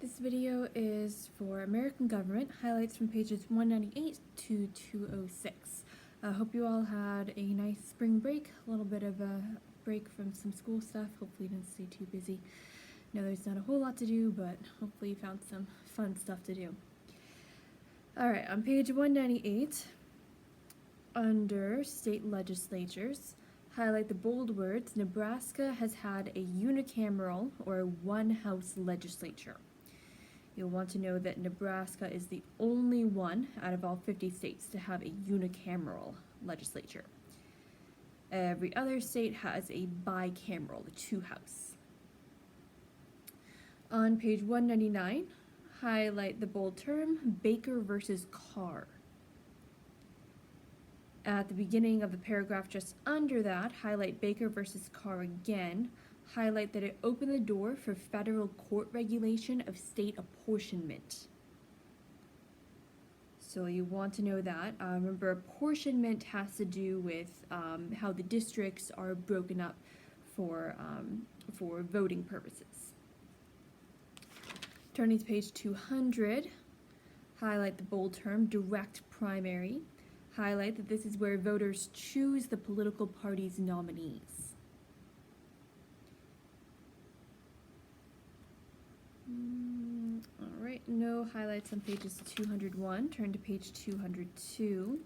This video is for American government, highlights from pages 198 to 206. I hope you all had a nice spring break, a little bit of a break from some school stuff. Hopefully you didn't stay too busy. I know there's not a whole lot to do, but hopefully you found some fun stuff to do. Alright, on page 198, under state legislatures, highlight the bold words, Nebraska has had a unicameral or one-house legislature. You'll want to know that Nebraska is the only one out of all 50 states to have a unicameral legislature. Every other state has a bicameral, a two-house. On page 199, highlight the bold term, Baker versus Carr. At the beginning of the paragraph just under that, highlight Baker versus Carr again. Highlight that it opened the door for federal court regulation of state apportionment. So you want to know that. Remember, apportionment has to do with how the districts are broken up for voting purposes. Turning to page 200, highlight the bold term, direct primary. Highlight that this is where voters choose the political party's nominees. Alright, no highlights on pages 201. Turn to page 202.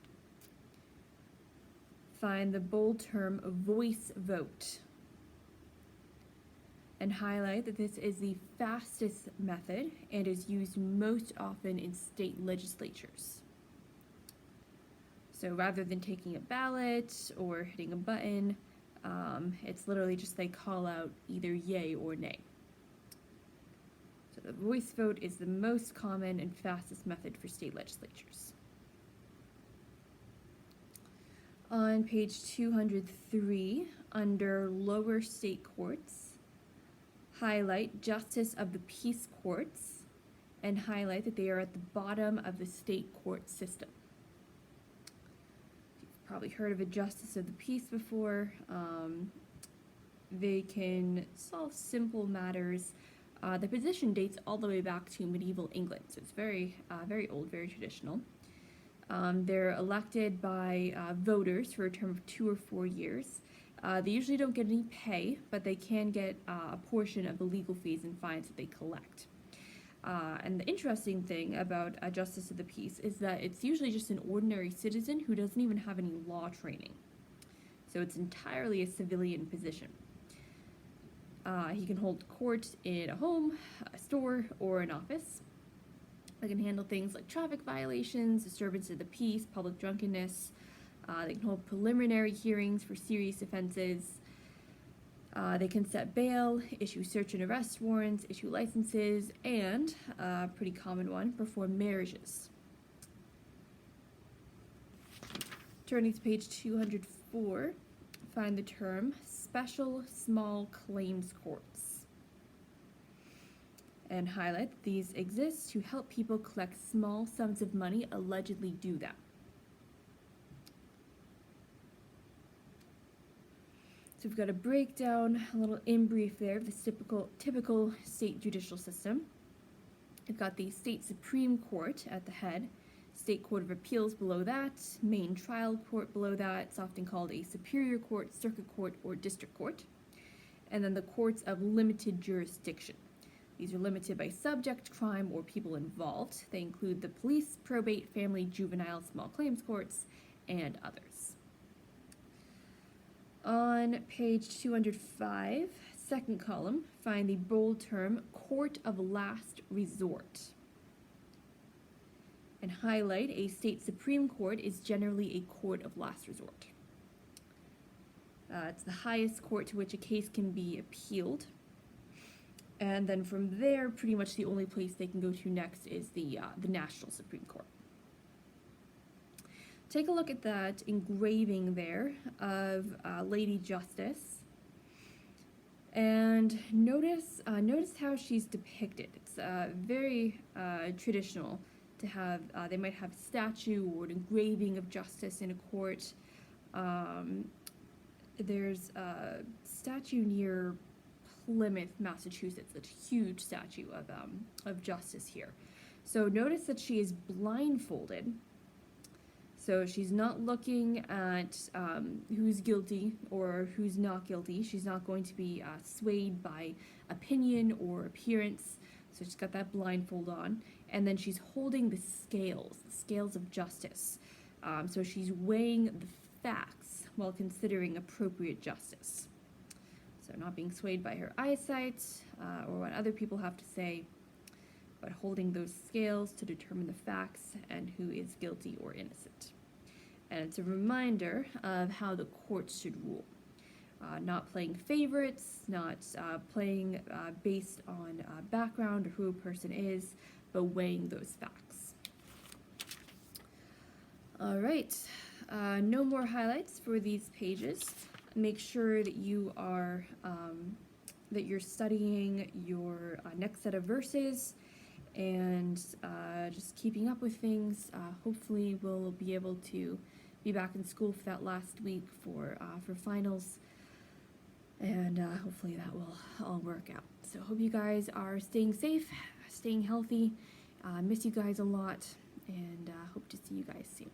Find the bold term voice vote. And highlight that this is the fastest method and is used most often in state legislatures. So rather than taking a ballot or hitting a button, it's literally just they call out either yay or nay. So the voice vote is the most common and fastest method for state legislatures. On page 203, under lower state courts, highlight justice of the peace courts and highlight that they are at the bottom of the state court system. You've probably heard of a justice of the peace before. They can solve simple matters. The position dates all the way back to medieval England, so it's very old, very traditional. They're elected by voters for a term of 2 or 4 years. They usually don't get any pay, but they can get a portion of the legal fees and fines that they collect. And the interesting thing about a justice of the peace is that it's usually just an ordinary citizen who doesn't even have any law training. So it's entirely a civilian position. He can hold court in a home, a store, or an office. They can handle things like traffic violations, disturbance of the peace, public drunkenness. They can hold preliminary hearings for serious offenses. They can set bail, issue search and arrest warrants, issue licenses, and, a pretty common one, perform marriages. Turning to page 204, find the term Special Small Claims Courts. And highlight that these exist to help people collect small sums of money allegedly due them. So we've got a breakdown, a little in brief there of the typical state judicial system. We've got the state Supreme Court at the head, State Court of Appeals below that, Main Trial Court below that. It's often called a Superior Court, Circuit Court, or District Court. And then the courts of limited jurisdiction. These are limited by subject, crime, or people involved. They include the police, probate, family, juvenile, small claims courts, and others. On page 205, second column, find the bold term Court of Last Resort. And highlight a state Supreme Court is generally a court of last resort. It's the highest court to which a case can be appealed. And then from there, pretty much the only place they can go to next is the National Supreme Court. Take a look at that engraving there of Lady Justice. And notice how she's depicted. It's very traditional to have, they might have a statue or an engraving of justice in a court. There's a statue near Plymouth, Massachusetts, a huge statue of Justice here. So notice that she is blindfolded. So she's not looking at who's guilty or who's not guilty. She's not going to be swayed by opinion or appearance. So she's got that blindfold on. And then she's holding the scales of justice. So she's weighing the facts while considering appropriate justice. So not being swayed by her eyesight or what other people have to say, but holding those scales to determine the facts and who is guilty or innocent. And it's a reminder of how the courts should rule. Not playing favorites, not playing based on background or who a person is, but weighing those facts. All right, no more highlights for these pages. Make sure that you are that you're studying your next set of verses and just keeping up with things. Hopefully we'll be able to be back in school for that last week for finals, and hopefully that will all work out. So hope you guys are staying safe, staying healthy. Miss you guys a lot, and hope to see you guys soon.